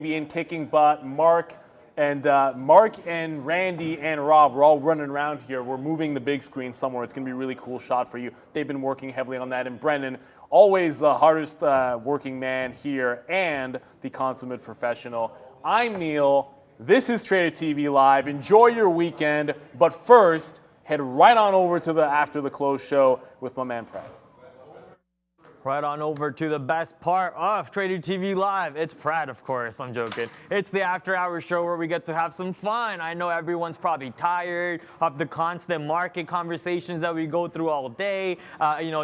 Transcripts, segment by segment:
and kicking butt. Mark and Randy and Rob, we're all running around here. We're moving the big screen somewhere. It's going to be a really cool shot for you. They've been working heavily on that. And Brendan, always the hardest working man here and the consummate professional. I'm Neil. This is Trader TV Live. Enjoy your weekend. But first, head right on over to the After the Close show with my man Pratt. Right on over to the best part of Trader TV Live. It's Pratt, of course. I'm joking. It's the after hours show where we get to have some fun. I know everyone's probably tired of the constant market conversations that we go through all day.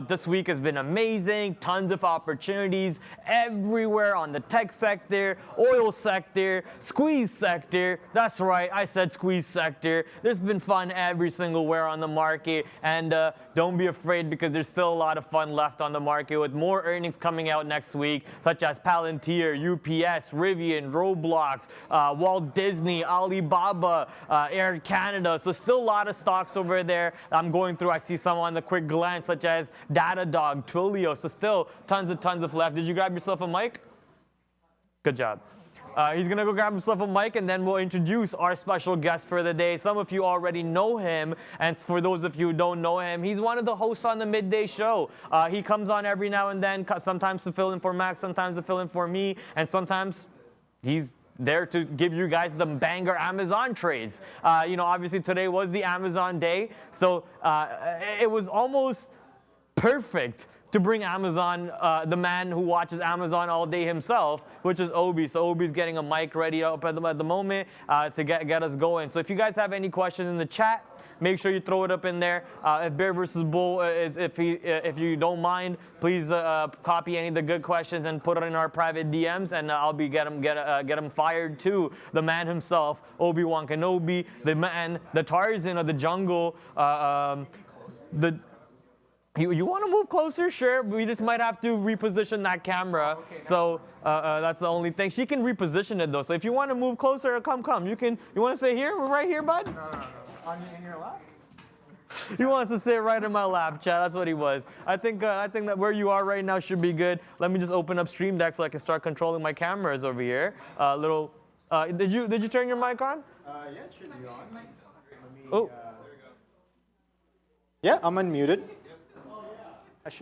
This week has been amazing. Tons of opportunities everywhere on the tech sector, oil sector, squeeze sector. That's right, I said squeeze sector. There's been fun every single where on the market. And don't be afraid because there's still a lot of fun left on the market with more earnings coming out next week, such as Palantir, UPS, Rivian, Roblox, Walt Disney, Alibaba, Air Canada. So still a lot of stocks over there I'm going through. I see some on the quick glance, such as Datadog, Twilio. So still tons of left. Did you grab yourself a mic? Good job. He's going to go grab himself a mic, and then we'll introduce our special guest for the day. Some of you already know him, and for those of you who don't know him, he's one of the hosts on the midday show. He comes on every now and then, sometimes to fill in for Max, sometimes to fill in for me, and sometimes he's there to give you guys the banger Amazon trades. Obviously today was the Amazon day, so it was almost perfect to bring Amazon, the man who watches Amazon all day himself, which is Obi. So Obi's getting a mic ready up at the moment to get us going. So if you guys have any questions in the chat, make sure you throw it up in there. If Bear versus Bull if you don't mind, please copy any of the good questions and put it in our private DMs, and I'll be get him fired too. The man himself, Obi-Wan Kenobi, the man, the Tarzan of the jungle, You want to move closer? Sure. We just might have to reposition that camera. Okay, so that's the only thing. She can reposition it though. So if you want to move closer, come. You want to sit here? We're right here, bud? No. In your lap? He wants to sit right in my lap, chat. That's what he was. I think that where you are right now should be good. Let me just open up Stream Deck so I can start controlling my cameras over here. Did you turn your mic on? Yeah, it should be on. Yeah, I'm unmuted.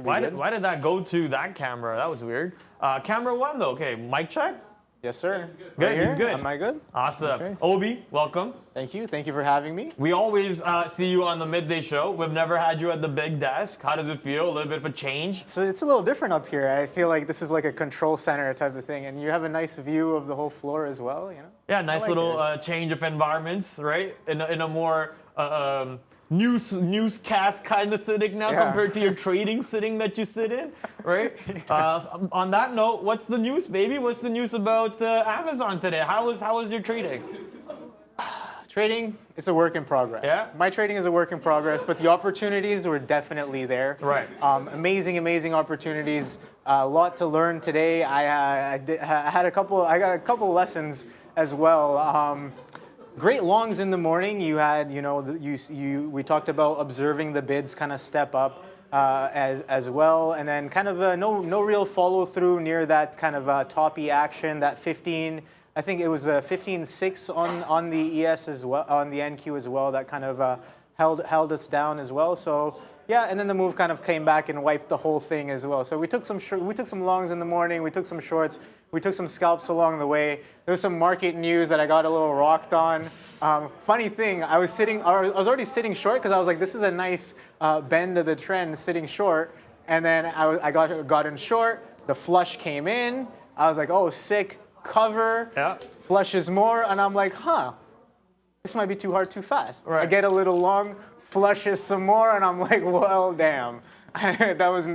Why did that go to that camera? That was weird. Camera one though. Okay, mic check. Yes, sir. Good. Right He's good. Am I good? Awesome. Okay. Obi, welcome. Thank you. Thank you for having me. We always see you on the midday show. We've never had you at the big desk. How does it feel? A little bit of a change? So it's a little different up here. I feel like this is like a control center type of thing, and you have a nice view of the whole floor as well. Yeah, nice little change of environments, right? In a more newscast kind of sitting now compared to your trading sitting that you sit in, right? On that note, what's the news, baby? What's the news about Amazon today? How was your trading? Trading is a work in progress. Yeah? My trading is a work in progress, but the opportunities were definitely there. Right. Amazing opportunities. A lot to learn today. I got a couple lessons as well. Great longs in the morning. You had, we talked about observing the bids kind of step up as well, and then kind of no real follow through near that kind of toppy action. That 15, I think it was 15.6 on the ES as well, on the NQ as well. That kind of held us down as well. So yeah, and then the move kind of came back and wiped the whole thing as well. So we took some longs in the morning. We took some shorts. We took some scalps along the way. There was some market news that I got a little rocked on. Funny thing, I was already sitting short because I was like, this is a nice bend of the trend, sitting short. And then I got in short. The flush came in. I was like, oh, sick, cover. Yeah. Flushes more, and I'm like, this might be too hard, too fast. Right. I get a little long, flushes some more, and I'm like, well, damn. that was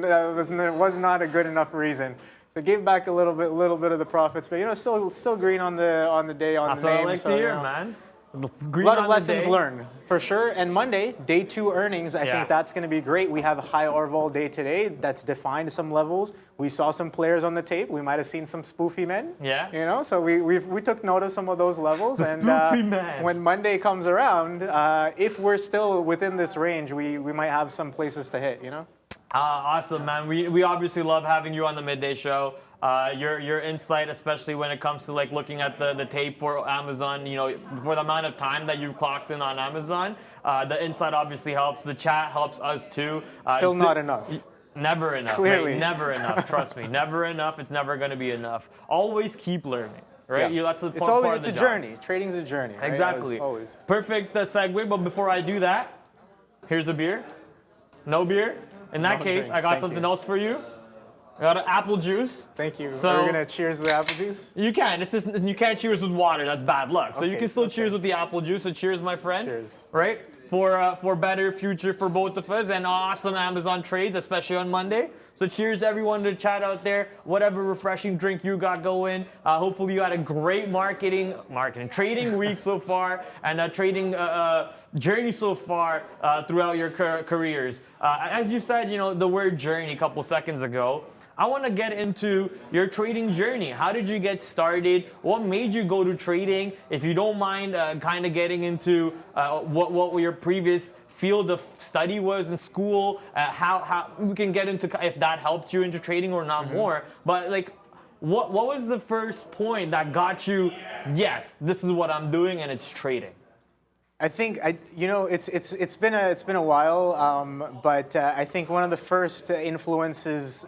not a good enough reason. So gave back a little bit of the profits, but still green on the day on That's the name. That's what I like to hear, man. A lot of lessons learned, for sure. And Monday, day 2 earnings, I think that's going to be great. We have a high Orval day today that's defined some levels. We saw some players on the tape. We might have seen some spoofy men. Yeah. So we took note of some of those levels. Spoofy men. When Monday comes around, if we're still within this range, we might have some places to hit, Awesome, man. We obviously love having you on the midday show. Your insight, especially when it comes to like looking at the tape for Amazon, you know, for the amount of time that you've clocked in on Amazon, the insight obviously helps. The chat helps us too. Still not enough. Never enough. Clearly. Right? Never enough. Trust me. Never enough. It's never going to be enough. Always keep learning. Right? Yeah. That's the It's part always of the a job. journey. Trading's a journey. Right? Exactly. Always. Perfect segue. But before I do that, here's a beer. No beer. In that No case, drinks, I got thank something you. else for you. I got an apple juice. Thank you. So- Are we gonna cheers to the apple juice? You can. You can't cheers with water. That's bad luck. So you Okay, can still okay. cheers with the apple juice. So cheers, my friend. Cheers. Right? For better future for both of us and awesome Amazon trades, especially on Monday. So cheers everyone to chat out there. Whatever refreshing drink you got going. Hopefully you had a great trading week so far and a trading journey so far throughout your careers. As you said, you know, the word journey a couple seconds ago. I want to get into your trading journey. How did you get started? What made you go to trading? If you don't mind kind of getting into what your previous field of study was in school, how we can get into if that helped you into trading or not more. But like, what was the first point that got you, yes, this is what I'm doing and it's trading? I think it's been a while, but I think one of the first influences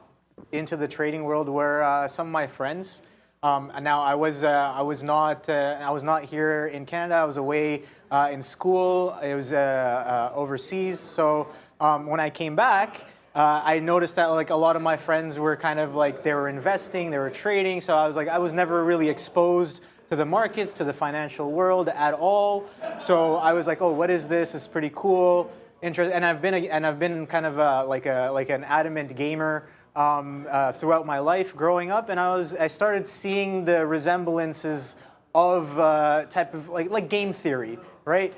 into the trading world were some of my friends. Now I was not here in Canada. I was away in school. It was overseas. So when I came back, I noticed that like a lot of my friends were kind of like they were investing, they were trading. So I was never really exposed to the markets, to the financial world at all. So I was like, oh, what is this? It's pretty cool. And I've been kind of like an adamant gamer throughout my life growing up, and I started seeing the resemblances of type of like game theory, right?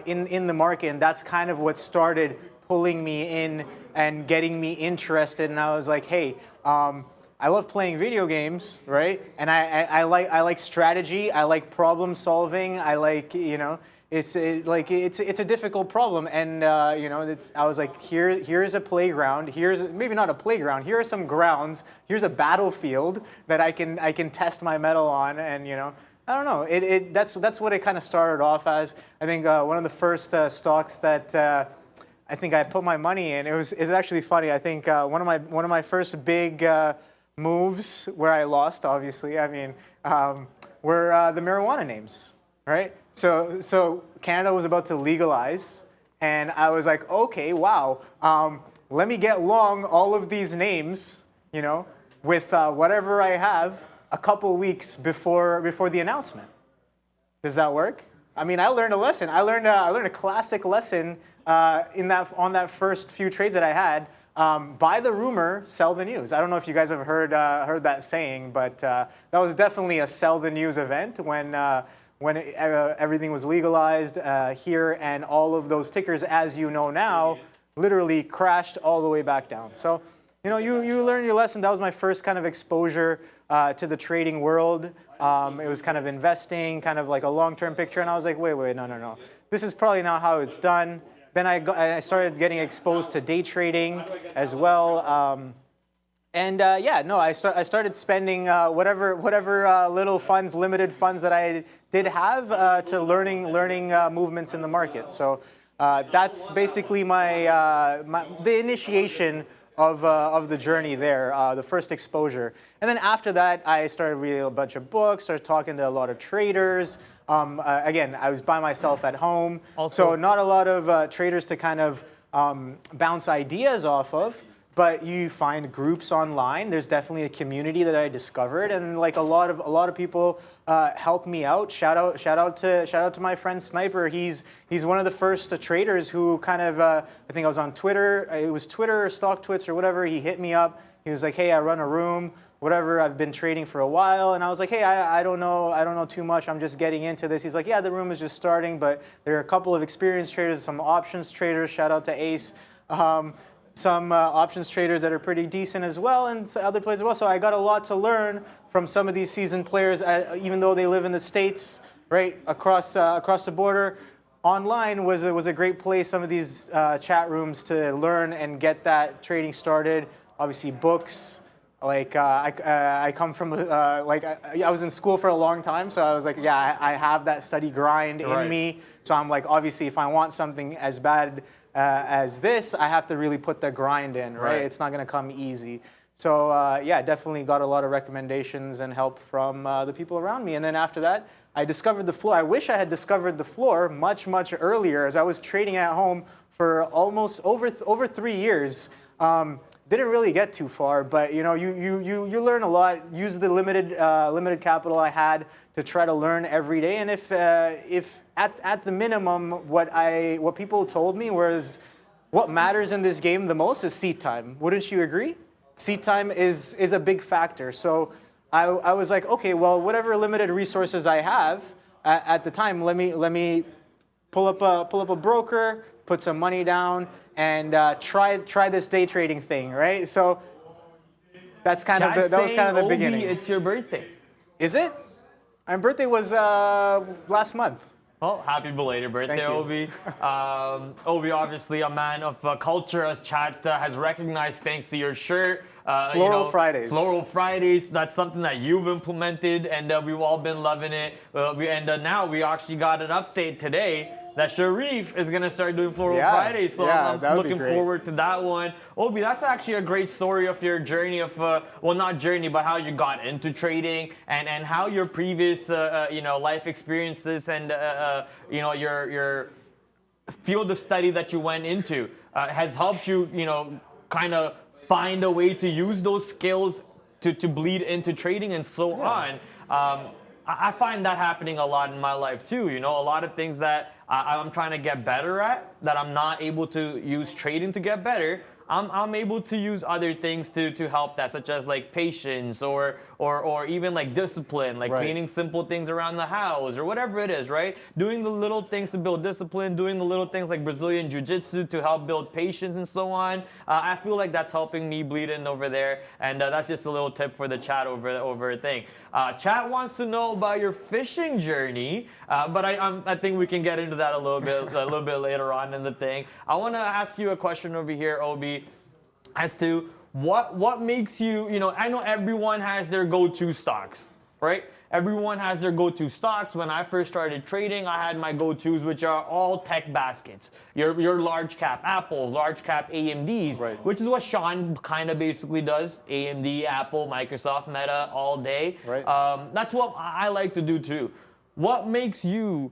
In the market, and that's kind of what started pulling me in and getting me interested. And I was like, hey, I love playing video games, right? And I like strategy. I like problem solving. I like, you know. It's a difficult problem, and I was like, here's a playground. Here's maybe not a playground. Here are some grounds. Here's a battlefield that I can test my mettle on, and I don't know. That's what it kind of started off as. I think one of the first stocks that I think I put my money in. It's actually funny. I think one of my first big moves where I lost, obviously. I mean, were the marijuana names, right? So Canada was about to legalize, and I was like, okay, wow, let me get long all of these names, with whatever I have a couple weeks before the announcement. Does that work? I mean, I learned a lesson. I learned a classic lesson on that first few trades that I had. Buy the rumor, sell the news. I don't know if you guys have heard that saying, but that was definitely a sell the news event when everything was legalized here, and all of those tickers, as you know now, literally crashed all the way back down. So, you learn your lesson. That was my first kind of exposure to the trading world. It was kind of investing, kind of like a long-term picture, and I was like, wait, no. This is probably not how it's done. Then I started getting exposed to day trading as well. I started spending whatever little funds, limited funds that I did have to learning movements in the market. So that's basically the initiation of the journey there, the first exposure. And then after that, I started reading a bunch of books, started talking to a lot of traders. Again, I was by myself at home, so not a lot of traders to kind of bounce ideas off of. But you find groups online. There's definitely a community that I discovered, and like a lot of people helped me out. Shout out to my friend Sniper. He's one of the first traders who kind of I think I was on Twitter. It was Twitter or StockTwits or whatever. He hit me up. He was like, hey, I run a room. Whatever, I've been trading for a while, and I was like, hey, I don't know too much. I'm just getting into this. He's like, yeah, the room is just starting, but there are a couple of experienced traders, some options traders. Shout out to Ace. Some options traders that are pretty decent as well, and other players as well. So I got a lot to learn from some of these seasoned players, even though they live in the States, right across the border. Online was a great place. Some of these chat rooms to learn and get that trading started. Obviously, books, Like I come from like I was in school for a long time, so I was like, yeah, I have that study grind in me. So I'm like, obviously, if I want something as bad as this, I have to really put the grind in, right? It's not gonna come easy. So yeah, definitely got a lot of recommendations and help from the people around me. And then after that, I discovered the floor. I wish I had discovered the floor much earlier, as I was trading at home for almost over 3 years. Didn't really get too far, but you know, you learn a lot. Use the limited capital I had to try to learn every day. And if at the minimum, what people told me was, what matters in this game the most is seat time. Wouldn't you agree? Seat time is a big factor. So I was like, okay, well, whatever limited resources I have at the time, let me pull up a broker, put some money down, and try this day trading thing, right? So that's kind of that was kind of the beginning. It's your birthday. Is it? My birthday was last month. Oh, happy belated birthday, Obi. Obi, obviously a man of culture, as chat has recognized thanks to your shirt. Floral Fridays. Floral Fridays, that's something that you've implemented, and we've all been loving it. Now we actually got an update today that Sharif is going to start doing Floral Fridays, so I'm looking forward to that one. Obi, that's actually a great story of your journey of, well, not journey, but how you got into trading and how your previous, life experiences and, your field of study that you went into has helped you, kind of find a way to use those skills to bleed into trading and so on. I find that happening a lot in my life too. A lot of things that I'm trying to get better at, that I'm not able to use trading to get better, I'm able to use other things to help that, such as like patience or even like discipline, like cleaning simple things around the house or whatever it is, right? Doing the little things to build discipline, doing the little things like Brazilian Jiu-Jitsu to help build patience and so on. I feel like that's helping me bleed in over there, and that's just a little tip for the chat over a thing. Chat wants to know about your fishing journey, but I think we can get into that a little bit later on in the thing. I want to ask you a question over here, Obi, as to what makes you, I know everyone has their go-to stocks, right? Everyone has their go-to stocks. When I first started trading, I had my go-tos, which are all tech baskets. Your large cap Apple, large cap AMDs, which is what Sean kind of basically does. AMD, Apple, Microsoft, Meta, all day. That's what I like to do too. What makes you,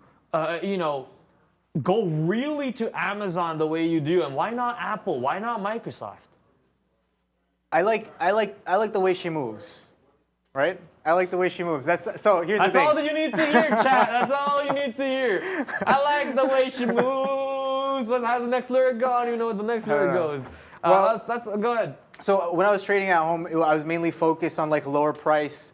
go really to Amazon the way you do, and why not Apple? Why not Microsoft? I like the way she moves, right? I like the way she moves. Here's the thing. That's all that you need to hear, chat. That's all you need to hear. I like the way she moves. How's the next lyric go? I don't even know what the next lyric goes. Well, go ahead. So when I was trading at home, I was mainly focused on like lower price,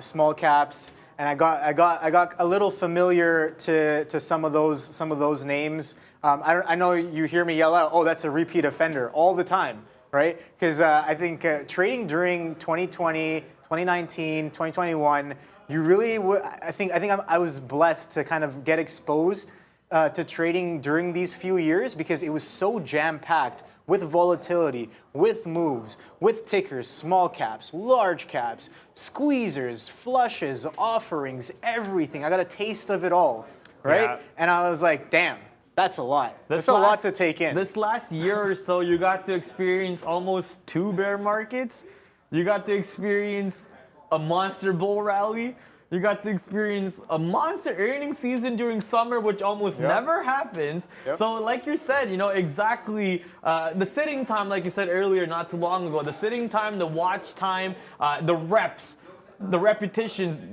small caps, and I got a little familiar to some of those names. I know you hear me yell out, "Oh, that's a repeat offender," all the time, right? Because I think trading during 2020, 2019, 2021, you really I was blessed to kind of get exposed to trading during these few years, because it was so jam-packed with volatility, with moves, with tickers, small caps, large caps, squeezers, flushes, offerings, everything. I got a taste of it all, right? Yeah. And I was like, damn, that's a lot. That's a lot to take in. This last year or so, you got to experience almost 2 bear markets. You got to experience a monster bull rally. You got to experience a monster earnings season during summer, which almost never happens. So like you said, exactly the sitting time, like you said earlier, not too long ago, the sitting time, the watch time, the reps, the repetitions,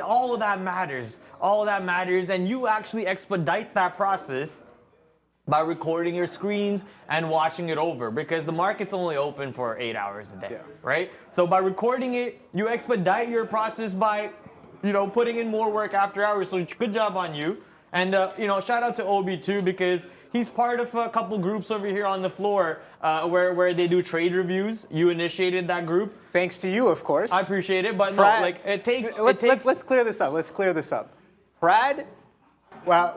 all of that matters. All of that matters. And you actually expedite that process by recording your screens and watching it over, because the market's only open for 8 hours a day, right? So by recording it, you expedite your process by putting in more work after hours. So good job on you. And, shout out to Obi too, because he's part of a couple groups over here on the floor where they do trade reviews. You initiated that group. Thanks to you, of course. I appreciate it, but it takes... Let's clear this up. Brad, well,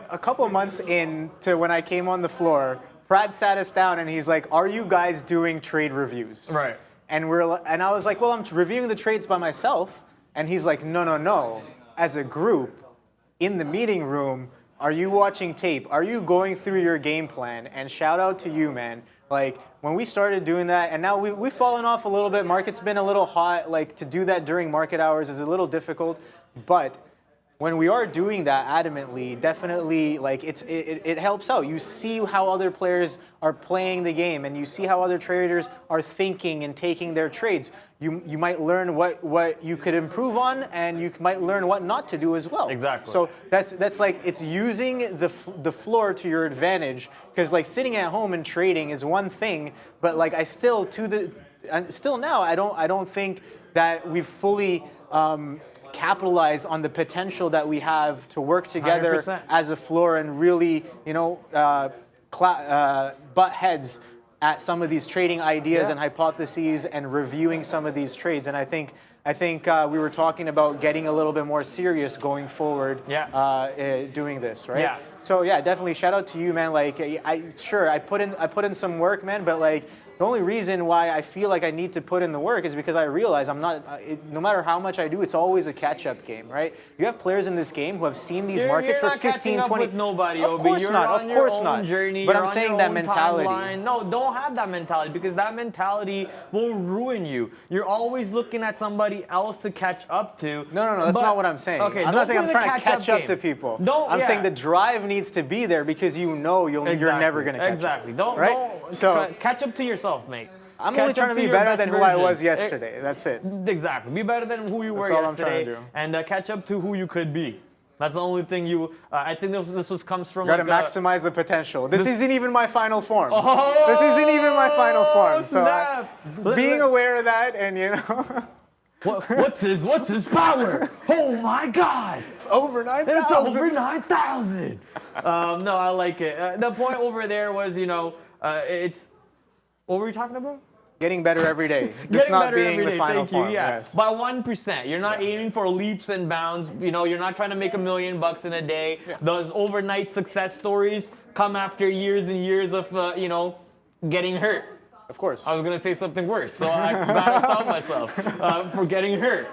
a couple of months into when I came on the floor, Brad sat us down and he's like, "Are you guys doing trade reviews?" Right. and I was like, well, I'm reviewing the trades by myself, and he's like, no, as a group, in the meeting room, are you watching tape? Are you going through your game plan? And shout out to you, man. Like, when we started doing that, and now we've fallen off a little bit. Market's been a little hot. Like, to do that during market hours is a little difficult. But when we are doing that adamantly, definitely, like, it helps out. You see how other players are playing the game, and you see how other traders are thinking and taking their trades. You might learn what you could improve on, and you might learn what not to do as well. Exactly. So that's like, it's using the floor to your advantage, because like sitting at home and trading is one thing, but like still now I don't think that we've fully capitalize on the potential that we have to work together 100%. as a floor and really, butt heads at some of these trading ideas and hypotheses and reviewing some of these trades. And I think we were talking about getting a little bit more serious going forward, doing this, right? Yeah. So yeah, definitely shout out to you, man. Like, I put in some work, man, but like, the only reason why I feel like I need to put in the work is because I realize I'm not, no matter how much I do, it's always a catch-up game, right? You have players in this game who have seen these markets for 15, 20... With nobody, of course you're not, on of your course own not. Journey, but you're I'm on saying your that own mentality. timeline. No, don't have that mentality, because that mentality will ruin you. You're always looking at somebody else to catch up to. No, that's not what I'm saying. Okay, I'm not saying I'm trying to catch up to people. I'm saying the drive needs to be there, because you're never going to catch up. Don't catch up to yourself, mate. I'm only trying to be better than who I was yesterday. That's it. Exactly. Be better than who you were yesterday. That's all I'm trying to do. And catch up to who you could be. That's the only thing I think this comes from. Got to maximize the potential. This isn't even my final form. This isn't even my final form. So being aware of that, and What's his power? Oh my God! It's over 9,000. It's over 9,000. No, I like it. The point over there was, it's. What were we talking about? Getting better every day. Just not being the final form. Yes. By 1%. You're not aiming for leaps and bounds. You're not trying to make $1 million in a day. Yeah. Those overnight success stories come after years and years of, getting hurt. Of course. I was going to say something worse, so I gotta stop myself for getting hurt.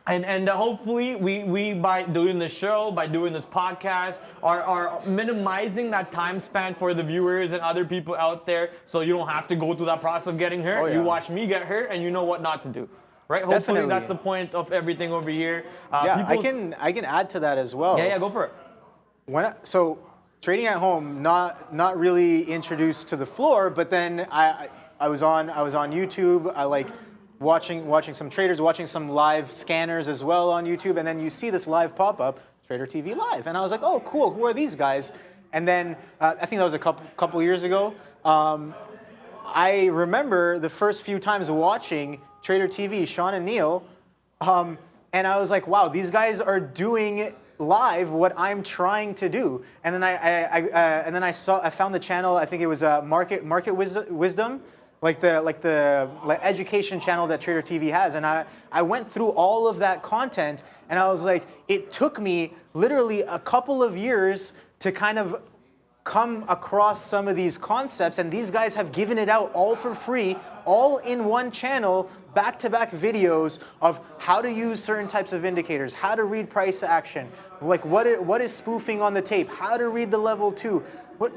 And hopefully we by doing this show, by doing this podcast, are minimizing that time span for the viewers and other people out there, so you don't have to go through that process of getting hurt. You watch me get hurt, and you know what not to do. Right? Definitely. Hopefully that's the point of everything over here. I can add to that as well. Yeah, go for it. So trading at home, not really introduced to the floor, but then I was on YouTube. I like watching some traders, watching some live scanners as well on YouTube, and then you see this live pop-up, Trader TV Live, and I was like, oh, cool, who are these guys? And then I think that was a couple years ago. I remember the first few times watching Trader TV, Sean and Neil, and I was like, wow, these guys are doing live what I'm trying to do. And then I found the channel. I think it was Market Wisdom. Like the education channel that Trader TV has, and I went through all of that content, and I was like, it took me literally a couple of years to kind of come across some of these concepts, and these guys have given it out all for free, all in one channel, back-to-back videos of how to use certain types of indicators, how to read price action, like what is spoofing on the tape, how to read the level 2.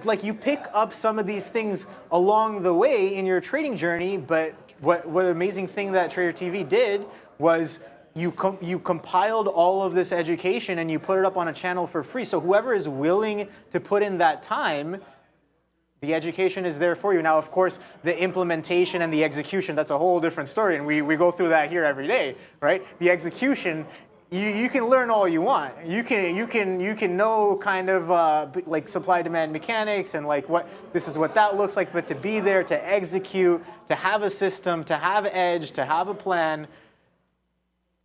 Like, you pick up some of these things along the way in your trading journey, but what amazing thing that Trader TV did was you compiled all of this education and you put it up on a channel for free. So whoever is willing to put in that time, the education is there for you. Now, of course, the implementation and the execution, that's a whole different story, and we go through that here every day, right? The execution, you can learn all you want. You can know kind of like supply demand mechanics and like this is what that looks like, but to be there, to execute, to have a system, to have edge, to have a plan,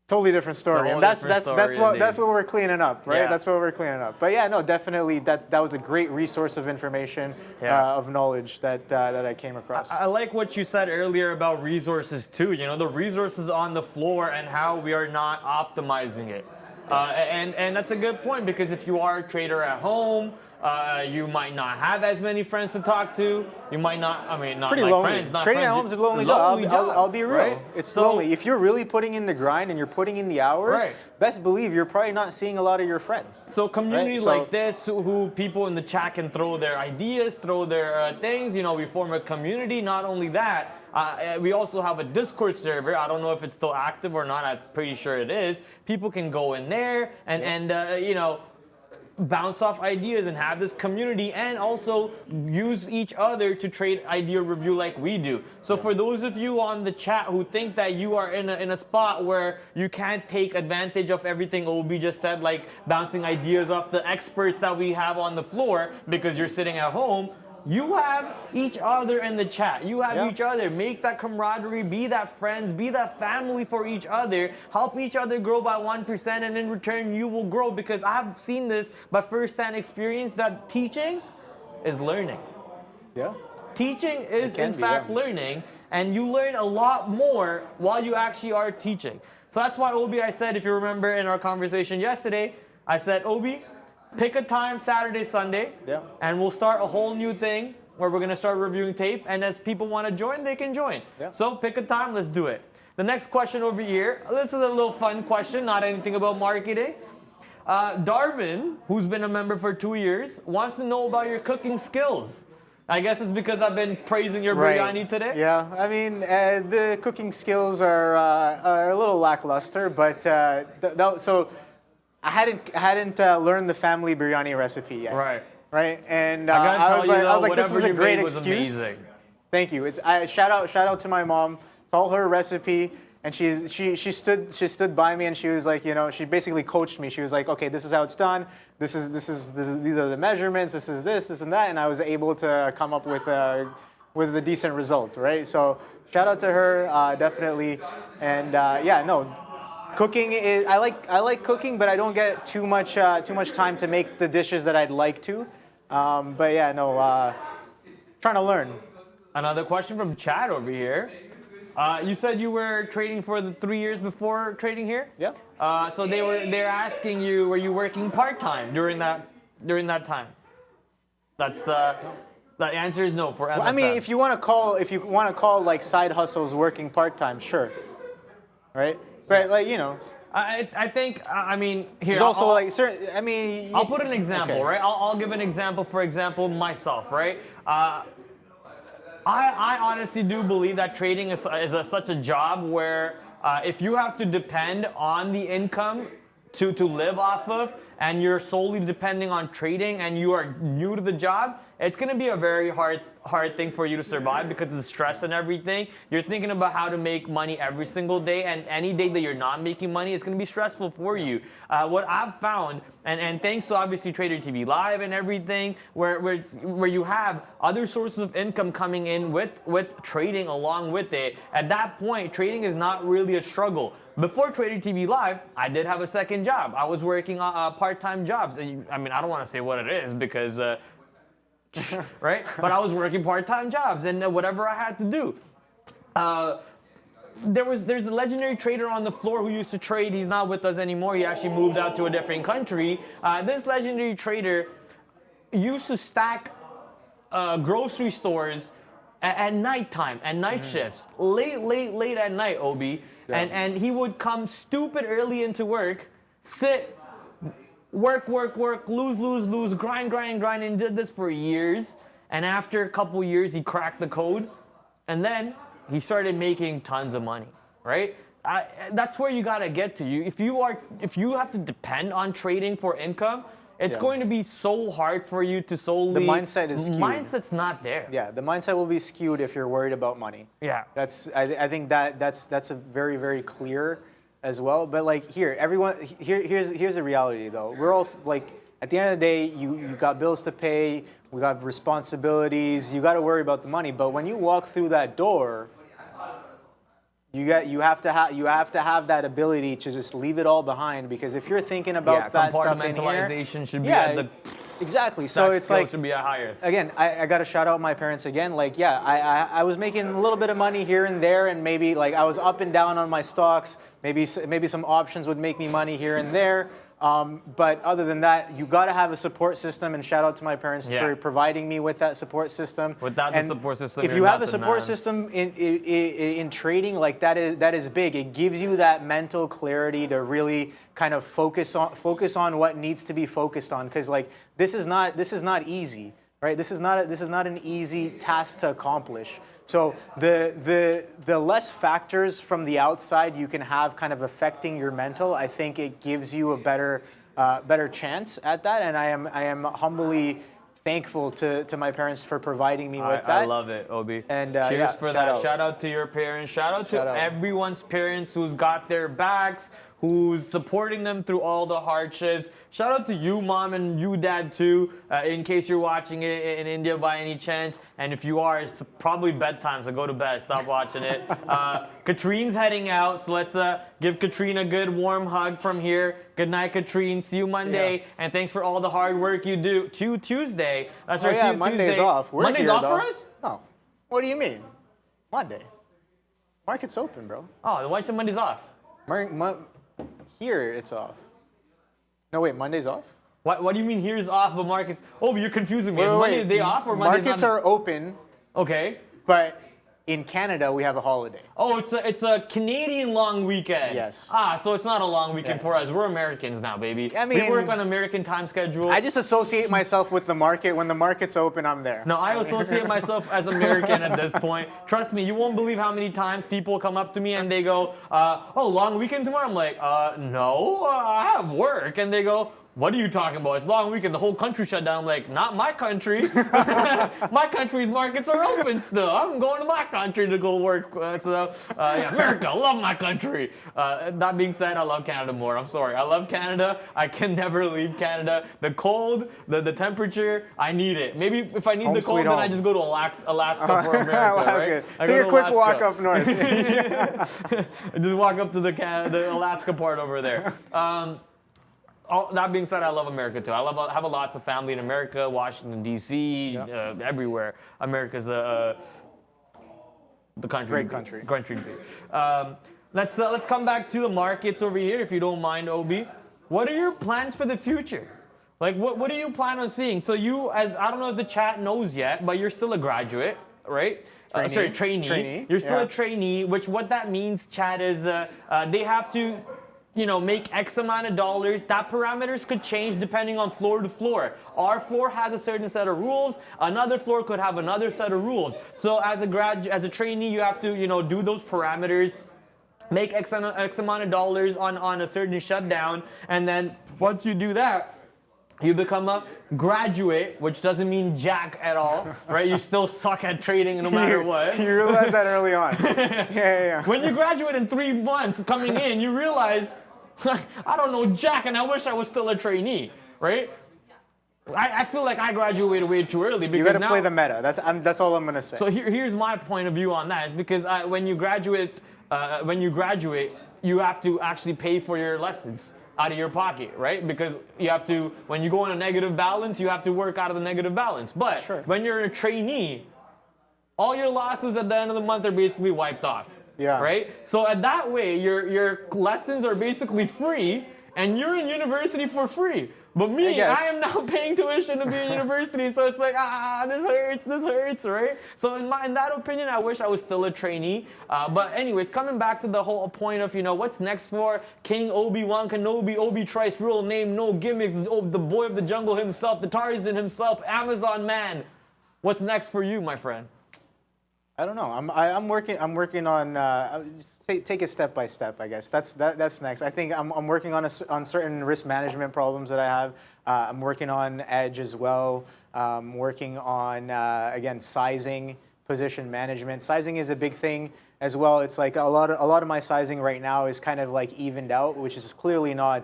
totally different story. And that's what we're cleaning up, right? Yeah. That's what we're cleaning up. But yeah, no, definitely that was a great resource of information, of knowledge that I came across. I like what you said earlier about resources too. The resources on the floor and how we are not optimizing it. And that's a good point, because if you are a trader at home, You might not have as many friends to talk to. You might not, I mean, not Pretty like lonely. friends, not Trading friends. at home is a lonely job. I'll be real. Right? It's So- lonely. If you're really putting in the grind and you're putting in the hours, Right. best believe you're probably not seeing a lot of your friends. So community Right, so- like this, who people in the chat can throw their ideas, throw their things. You know, we form a community. Not only that, we also have a Discord server. I don't know if it's still active or not. I'm pretty sure it is. People can go in there and you know, bounce off ideas and have this community, and also use each other to trade idea review like we do. So for those of you on the chat who think that you are in a spot where you can't take advantage of everything Obi just said, like bouncing ideas off the experts that we have on the floor because you're sitting at home, you have each other in the chat. You have each other. Make that camaraderie, be that friends, be that family for each other. Help each other grow by 1%, and in return you will grow, because I've seen this by first-hand experience that teaching is learning. Yeah. Teaching is in be, fact learning, and you learn a lot more while you actually are teaching. So that's why, Obi, I said, if you remember in our conversation yesterday, I said, Obi, pick a time, Saturday, Sunday, and we'll start a whole new thing where we're gonna start reviewing tape, and as people wanna join, they can join. So pick a time, let's do it. The next question over here, this is a little fun question, not anything about marketing. Darwin, who's been a member for 2 years, wants to know about your cooking skills. I guess it's because I've been praising your biryani today. Yeah, I mean, the cooking skills are a little lackluster, but so I hadn't learned the family biryani recipe yet. Right. Right, and I gotta tell you, I was like, this whatever was a you great made was excuse. amazing. Thank you. Shout out to my mom. It's all her recipe, and she stood by me, and she was like, you know, she basically coached me. She was like, okay, this is how it's done. These are the measurements. This is this and that, and I was able to come up with a decent result, right? So shout out to her, definitely, and yeah, no. Cooking is I like cooking, but I don't get too much time to make the dishes that I'd like to. But yeah, no, trying to learn. Another question from Chad over here. You said you were trading for the 3 years before trading here. Yeah. So they're asking you, were you working part-time during that time? That's the answer is no for MFM. Well, I mean, if you want to call like side hustles working part-time, sure. Right. But like, you know. I think, I mean, here. There's also like certain. I mean. I'll put an example, okay. right? I'll give an example. For example, myself, right? I honestly do believe that trading is such a job where if you have to depend on the income to live off of, and you're solely depending on trading, and you are new to the job, it's going to be a very hard thing for you to survive because of the stress and everything. You're thinking about how to make money every single day, and any day that you're not making money, it's going to be stressful for you. What I've found, and thanks to obviously Trader TV Live and everything, where you have other sources of income coming in with trading along with it, at that point, trading is not really a struggle. Before Trader TV Live, I did have a second job. I was working part-time jobs. And I mean, I don't want to say what it is because, right? But I was working part-time jobs and whatever I had to do. There's a legendary trader on the floor who used to trade. He's not with us anymore. He actually moved out to a different country. This legendary trader used to stack grocery stores at nighttime, at night shifts, late at night, Obi. Yeah. And he would come stupid early into work, sit, work, lose, grind, and did this for years. And after a couple years, he cracked the code, and then he started making tons of money, right? That's where you gotta get to. If you have to depend on trading for income, it's going to be so hard for you to solely. The mindset is skewed. Mindset's not there. Yeah, the mindset will be skewed if you're worried about money. Yeah. I think that's a very, very clear as well. But like here's the reality though. We're all like, at the end of the day, you got bills to pay, we got responsibilities, you got to worry about the money. But when you walk through that door, you have to have that ability to just leave it all behind, because if you're thinking about that stuff in here, compartmentalization should be at the exactly. So it's like should be at highest. Again, I got to shout out my parents again. Like, yeah, I was making a little bit of money here and there, and maybe like I was up and down on my stocks. Maybe some options would make me money here and there. But other than that, you got to have a support system, and shout out to my parents for providing me with that support system. Without the support system, if you have a support system in trading, like that is big. It gives you that mental clarity to really kind of focus on what needs to be focused on, because like this is not easy, right? This is not an easy task to accomplish. So the less factors from the outside you can have kind of affecting your mental, I think it gives you a better chance at that. And I am humbly thankful to my parents for providing me with that. I love it, Obi. And cheers for that. Shout out to your parents. Shout out to everyone's parents who's got their backs, who's supporting them through all the hardships. Shout out to you, Mom, and you, Dad, too, in case you're watching it in India by any chance. And if you are, it's probably bedtime, so go to bed. Stop watching it. Katrine's heading out, so let's give Katrine a good warm hug from here. Good night, Katrine. See you Monday. Yeah. And thanks for all the hard work you do. Tuesday. That's right. Yeah, Monday's off. Monday's off for us? No. What do you mean? Monday. Market's open, bro. Oh, why is Monday's off? Here it's off. No, wait, Monday's off? What do you mean here's off, but markets? Oh, but you're confusing me. Is Monday day off or Monday's markets are open. Okay. But in Canada, we have a holiday. Oh, it's a Canadian long weekend. Yes. So it's not a long weekend for us. We're Americans now, baby. I mean, we work on American time schedule. I just associate myself with the market. When the market's open, I'm there. No, I associate myself as American at this point. Trust me, you won't believe how many times people come up to me and they go, oh, long weekend tomorrow? I'm like, no, I have work. And they go, what are you talking about? It's long weekend. The whole country shut down. I'm like, not my country. My country's markets are open still. I'm going to my country to go work. America, I love my country. That being said, I love Canada more. I'm sorry. I love Canada. I can never leave Canada. The cold, the temperature, I need it. Maybe if I need the cold, then I just go to Alaska for America. Right? Take a quick walk up north. Just walk up to the Alaska part over there. That being said, I love America too. I have a lot of family in America, Washington D.C., everywhere. America's the country. Great country. Let's come back to the markets over here, if you don't mind, Obi. What are your plans for the future? Like, what do you plan on seeing? So you, I don't know if the chat knows yet, but you're still a graduate, right? Trainee. You're still a trainee, what that means, chat, is they have to make X amount of dollars. That parameters could change depending on floor to floor. Our floor has a certain set of rules. Another floor could have another set of rules. So as a trainee, you have to, do those parameters, make X amount of dollars on a certain shutdown, and then once you do that, you become a graduate, which doesn't mean jack at all, right? You still suck at trading no matter what. You realize that early on. Yeah. When you graduate in 3 months coming in, you realize, I don't know jack, and I wish I was still a trainee, right? I feel like I graduated way too early. Because you got to play the meta. That's all I'm gonna say. So here's my point of view on that. Is because when you graduate, you have to actually pay for your lessons out of your pocket, right? Because you have to, when you go on a negative balance, you have to work out of the negative balance. But when you're a trainee, all your losses at the end of the month are basically wiped off. Yeah. Right? So at that way, your lessons are basically free, and you're in university for free. But me, I am now paying tuition to be in university, so it's like, this hurts, right? So in that opinion, I wish I was still a trainee. But anyways, coming back to the whole point of, what's next for King Obi-Wan Kenobi, Obi Trice, real name, no gimmicks, the boy of the jungle himself, the Tarzan himself, Amazon man. What's next for you, my friend? I don't know. I'm working on just take it step by step. I guess that's next. I think I'm working on certain risk management problems that I have. I'm working on edge as well. Working on again sizing, position management. Sizing is a big thing as well. It's like a lot of my sizing right now is kind of like evened out, which is clearly not.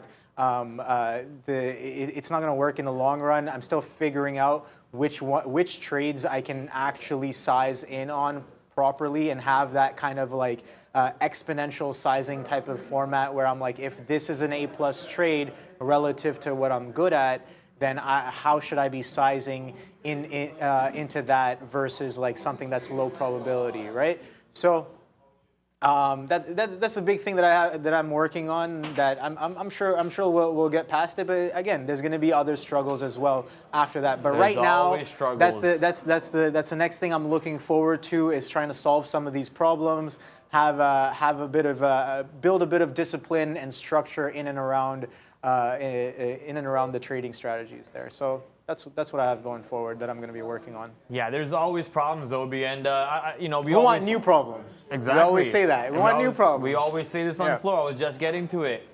It's not going to work in the long run. I'm still figuring out which trades I can actually size in on properly and have that kind of like exponential sizing type of format where I'm like, if this is an A+ trade relative to what I'm good at, then how should I be sizing into that versus like something that's low probability, right? So That's a big thing that I'm working on. That I'm sure we'll get past it. But again, there's going to be other struggles as well after that. But There's right now, always struggles. that's the next thing I'm looking forward to is trying to solve some of these problems. Have a bit of build a bit of discipline and structure in and around the trading strategies there. So that's what I have going forward that I'm going to be working on. Yeah, there's always problems, Obi, and we want new problems. Exactly. We always say that. We want new problems. We always say this on the floor. I was just getting to it.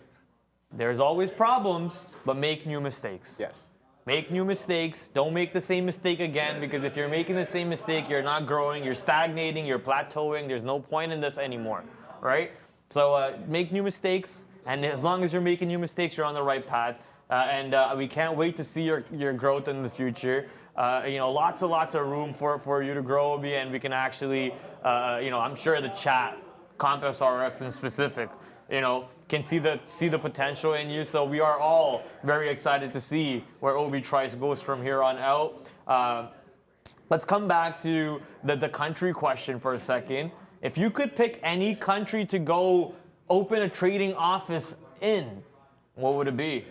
There's always problems, but make new mistakes. Yes. Make new mistakes. Don't make the same mistake again, because if you're making the same mistake, you're not growing, you're stagnating, you're plateauing. There's no point in this anymore, right? So make new mistakes, and as long as you're making new mistakes, you're on the right path. And we can't wait to see your growth in the future. Lots and lots of room for you to grow, Obi, and we can actually, I'm sure the chat, Compass RX in specific, can see the potential in you. So we are all very excited to see where Obi Trice goes from here on out. Let's come back to the country question for a second. If you could pick any country to go open a trading office in, what would it be?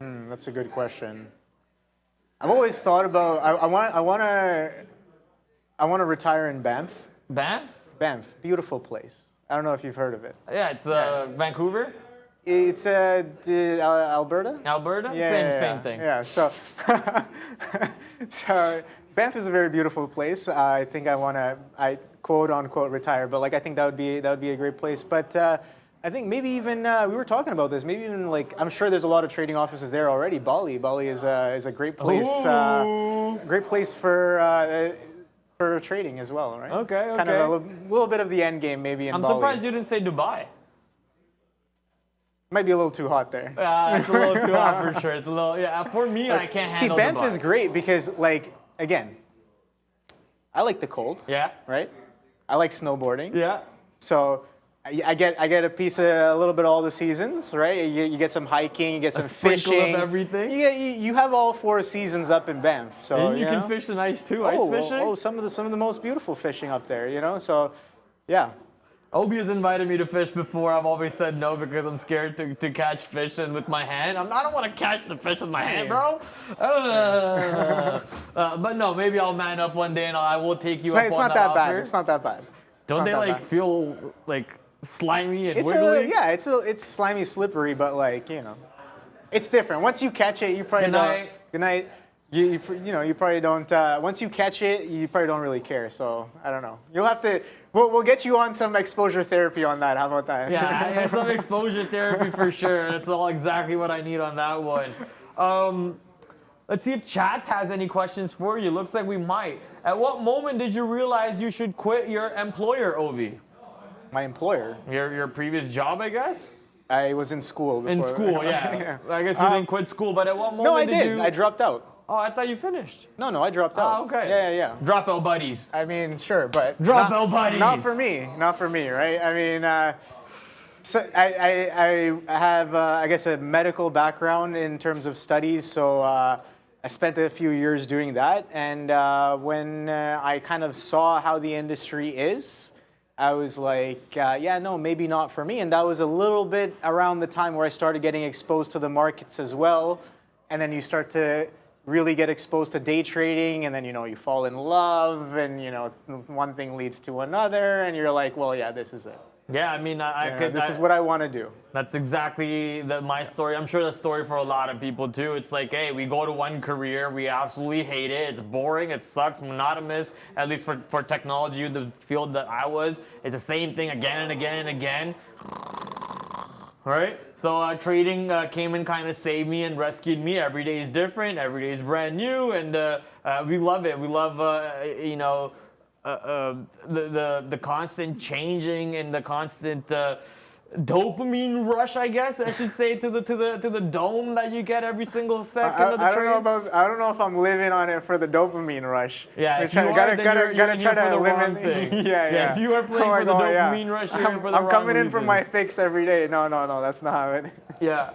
That's a good question. I've always thought about I want to retire in Banff. Banff? Banff, beautiful place. I don't know if you've heard of it. Yeah, it's Vancouver. It's Alberta. Alberta? Yeah, Same thing. Yeah. So Banff is a very beautiful place. I think I quote unquote retire, but I think that would be a great place. But I think maybe even we were talking about this. Maybe even I'm sure there's a lot of trading offices there already. Bali is a great place. Great place for trading as well, right? Okay. Kind of a little bit of the end game maybe in Bali. I'm surprised you didn't say Dubai. Might be a little too hot there. It's a little too hot for sure. It's a little, for me, I can't handle Banff Dubai. is great because again, I like the cold. Yeah. Right? I like snowboarding. Yeah. So I get a piece of a little bit of all the seasons, right? You get some hiking, you get some sprinkle fishing. of everything. You have all 4 seasons up in Banff. So and you can fish the ice too. Ice fishing. Some of the most beautiful fishing up there. So yeah. Obi has invited me to fish before. I've always said no because I'm scared to catch fish and with my hand. I don't want to catch the fish with my hand, bro. But no, maybe I'll man up one day and I will take you up on that offer. It's not that bad. It's not that bad. Don't they feel slimy and wiggly? It's slimy, slippery, but it's different. Once you catch it, you probably don't. Good night. You probably don't. Once you catch it, you probably don't really care. So I don't know. You'll have to. We'll get you on some exposure therapy on that. How about that? Yeah, some exposure therapy for sure. That's all exactly what I need on that one. Let's see if chat has any questions for you. Looks like we might. At what moment did you realize you should quit your employer, Obi? My employer? Your previous job, I guess? I was in school before. In school, yeah. I guess you didn't quit school, but at what moment did you? No, I did. I dropped out. Oh, I thought you finished. No, I dropped out. Oh, okay. Yeah. Dropout buddies. I mean, sure, but dropout buddies. Not for me, right? I mean, so I have, I guess, a medical background in terms of studies, so I spent a few years doing that, and when I kind of saw how the industry is, I was like, maybe not for me, and that was a little bit around the time where I started getting exposed to the markets as well, and then you start to really get exposed to day trading, and then you fall in love, and one thing leads to another, and you're like, well, yeah, this is it. Yeah, I mean, this is what I want to do. That's exactly my story. I'm sure the story for a lot of people too. It's like, hey, we go to one career, we absolutely hate it. It's boring, it sucks, monotonous. At least for technology, the field that I was, it's the same thing again and again and again. Right? So trading came and kind of saved me and rescued me. Every day is different. Every day is brand new, and we love it. We love, the constant changing and the constant dopamine rush, I guess I should say, to the dome that you get every single second of the trade. I don't know if I'm living on it for the dopamine rush. Yeah, if gotta try to limit. Yeah. If you are playing for the dopamine rush, you're in for the wrong I'm coming in reason. for my fix every day. No, that's not how it is. Yeah.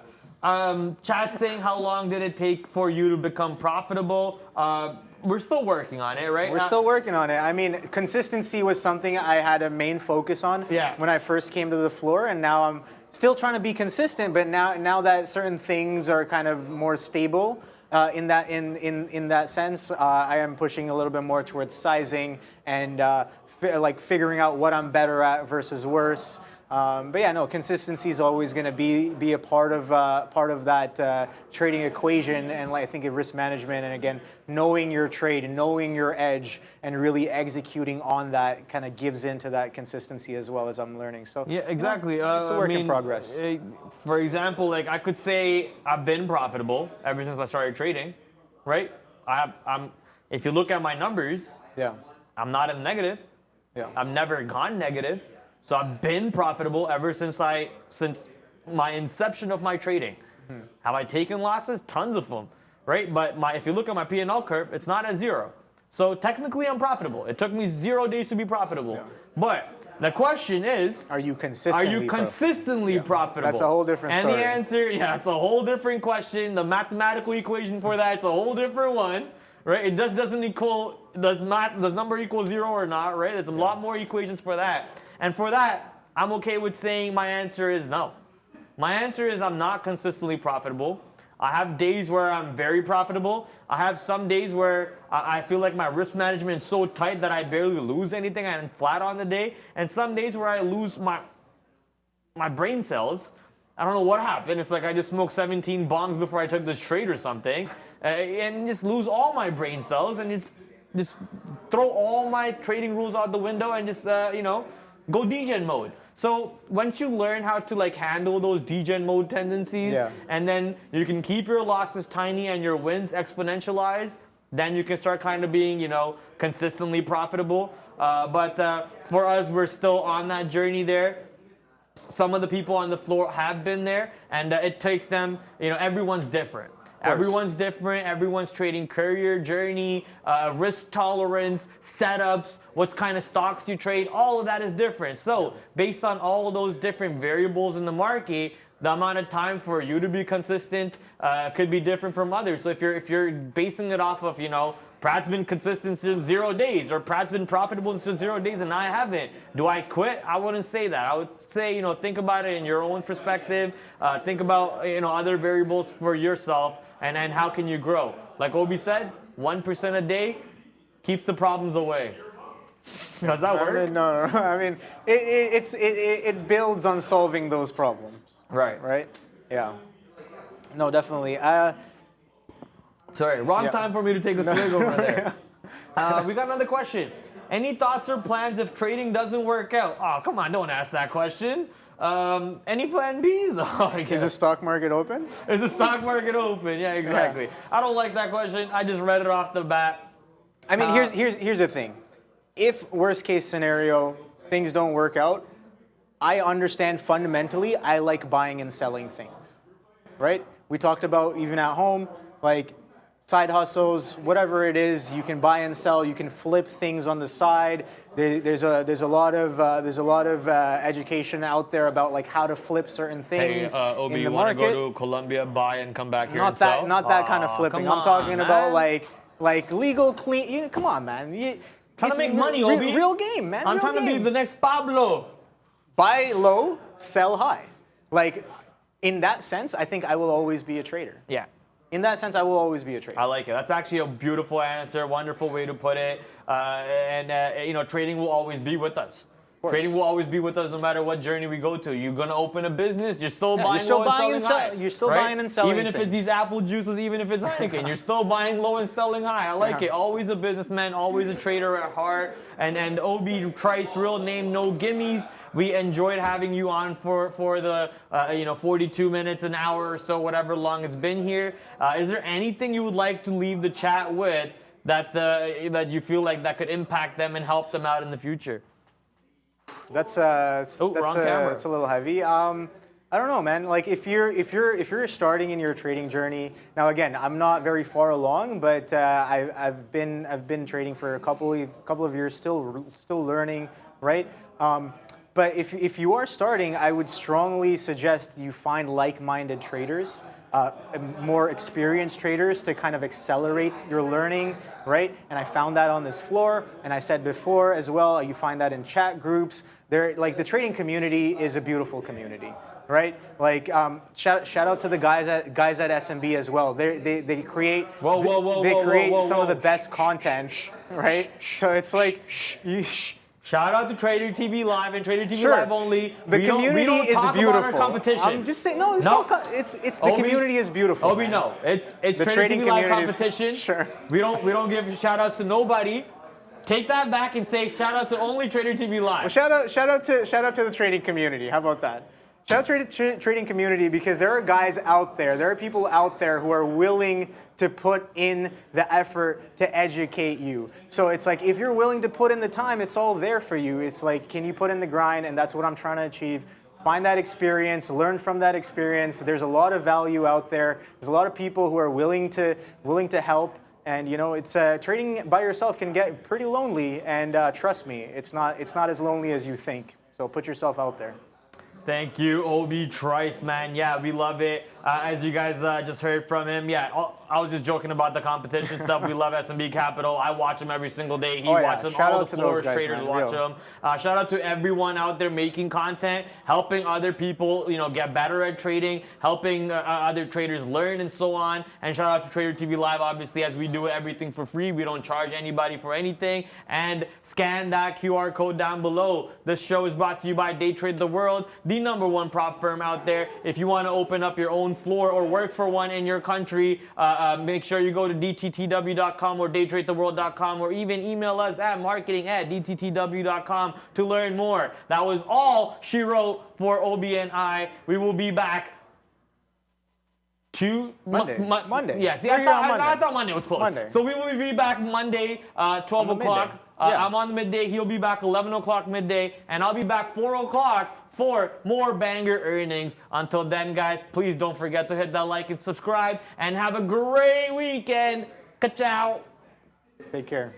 Chat saying, how long did it take for you to become profitable? we're still working on it, right? We're still working on it. I mean, consistency was something I had a main focus on when I first came to the floor, and now I'm still trying to be consistent. But now that certain things are kind of more stable in that sense, I am pushing a little bit more towards sizing and like figuring out what I'm better at versus worse. But yeah, no, consistency is always going to be a part of that trading equation, and like, I think of risk management, and again, knowing your trade and knowing your edge and really executing on that kind of gives into that consistency as well as I'm learning. So yeah, exactly. It's a work in progress. For example, like I could say I've been profitable ever since I started trading, right? If you look at my numbers, I'm not in the negative. I've never gone negative. So I've been profitable ever since my inception of my trading. Have I taken losses? Tons of them, right? But if you look at my P&L curve, it's not at 0. So technically I'm profitable. It took me 0 days to be profitable. But the question is, are you consistently profitable? That's a whole different story. And the answer, it's a whole different question. The mathematical equation for that, it's a whole different one, right? It just doesn't equal, does number equal 0 or not, right? There's a lot more equations for that. And for that, I'm okay with saying my answer is no. My answer is I'm not consistently profitable. I have days where I'm very profitable. I have some days where I feel like my risk management is so tight that I barely lose anything and I'm flat on the day. And some days where I lose my brain cells. I don't know what happened. It's like I just smoked 17 bongs before I took this trade or something. And just lose all my brain cells and just throw all my trading rules out the window and just, go degen mode. So once you learn how to like handle those degen mode tendencies, and then you can keep your losses tiny and your wins exponentialized, then you can start kind of being, consistently profitable. But for us, we're still on that journey there. Some of the people on the floor have been there, and it takes them, everyone's different. Everyone's different. Everyone's trading career journey, risk tolerance, setups, what kind of stocks you trade. All of that is different. So based on all of those different variables in the market, the amount of time for you to be consistent could be different from others. So if you're basing it off of, Prat's been consistent since 0 days, or Prat's been profitable since 0 days and I haven't, do I quit? I wouldn't say that. I would say, think about it in your own perspective. Think about, other variables for yourself. And how can you grow? Like Obi said, 1% a day keeps the problems away. Does that work? I mean, no. I mean, it builds on solving those problems. Right. Right? Yeah. No, definitely. Sorry, wrong time for me to take a swig over there. We got another question. Any thoughts or plans if trading doesn't work out? Oh, come on, don't ask that question. Any plan Bs though? Is the stock market open? Is the stock market open? Yeah, exactly. I don't like that question. I just read it off the bat. I mean, here's the thing. If worst case scenario, things don't work out, I understand fundamentally I like buying and selling things, right? We talked about even at home, like side hustles, whatever it is, you can buy and sell, you can flip things on the side. There's a lot of education out there about like how to flip certain things. Hey, Obi, in the you want to market. go to Colombia, buy and come back here and sell? Not that kind of flipping. I'm talking about like legal, clean. Come on, man. Trying to make money, Obi. Real game, man. I'm trying to be the next Pablo. Buy low, sell high. Like in that sense, I think I will always be a trader. Yeah. In that sense, I will always be a trader. I like it. That's actually a beautiful answer, wonderful way to put it. Trading will always be with us. Trading will always be with us no matter what journey we go to. You're going to open a business, you're still buying low and selling high. You're still buying and selling Even if it's these apple juices, even if it's Heineken, you're still buying low and selling high. I like it. Always a businessman, always a trader at heart. And Obi Trice, real name, no gimmies. We enjoyed having you on for the 42 minutes, an hour or so, whatever long it's been here. Is there anything you would like to leave the chat with that you feel like that could impact them and help them out in the future? That's a little heavy. I don't know, man. Like if you're starting in your trading journey now, again, I'm not very far along, but I've been trading for a couple of years, still learning, right? But if you are starting, I would strongly suggest you find like-minded traders, more experienced traders to kind of accelerate your learning, right? And I found that on this floor, and I said before as well, you find that in chat groups. Like the trading community is a beautiful community, right? Like shout out to the guys at SMB as well. They create some of the best content, right? So it's like Shout out to Trader TV Live and Trader TV Sure. Live only. The community is beautiful. About our competition. I'm just saying, no, it's the community is beautiful. Obi, no, it's The Trader trading TV Live community is- competition. Sure. We don't give shout outs to nobody. Take that back and say shout out to only Trader TV Live. Well, shout out to the trading community. How about that? Shout out to the trading community, because there are guys out there, there are people out there who are willing to put in the effort to educate you. So it's like, if you're willing to put in the time, it's all there for you. It's like, can you put in the grind? And that's what I'm trying to achieve. Find that experience, learn from that experience. There's a lot of value out there. There's a lot of people who are willing to help. And you know, it's trading by yourself can get pretty lonely. And trust me, it's not as lonely as you think. So put yourself out there. Thank you, Obi Trice, man. Yeah, we love it. As you guys just heard from him, yeah, I was just joking about the competition stuff. We love SMB Capital. I watch him every single day. He watches them. Shout All out the to those floor guys, traders man. watch Real. them. Shout out to everyone out there making content, helping other people, you know, get better at trading, helping other traders learn and so on. And shout out to Trader TV Live, obviously, as we do everything for free. We don't charge anybody for anything. And scan that QR code down below. This show is brought to you by Day Trade the World, the #1 prop firm out there. If you want to open up your own floor or work for one in your country, make sure you go to dttw.com or daytradetheworld.com, or even email us at marketing@dttw.com to learn more. That was all she wrote for Obi and I. We will be back Monday. Monday. Yeah, see, We're I here on Monday. thought Monday was close. Monday. So we will be back Monday, 12 On the o'clock. midday. Yeah. I'm on the midday. He'll be back 11 o'clock midday. And I'll be back 4 o'clock for more banger earnings. Until then, guys, please don't forget to hit that like and subscribe. And have a great weekend. Ka-chow. Take care.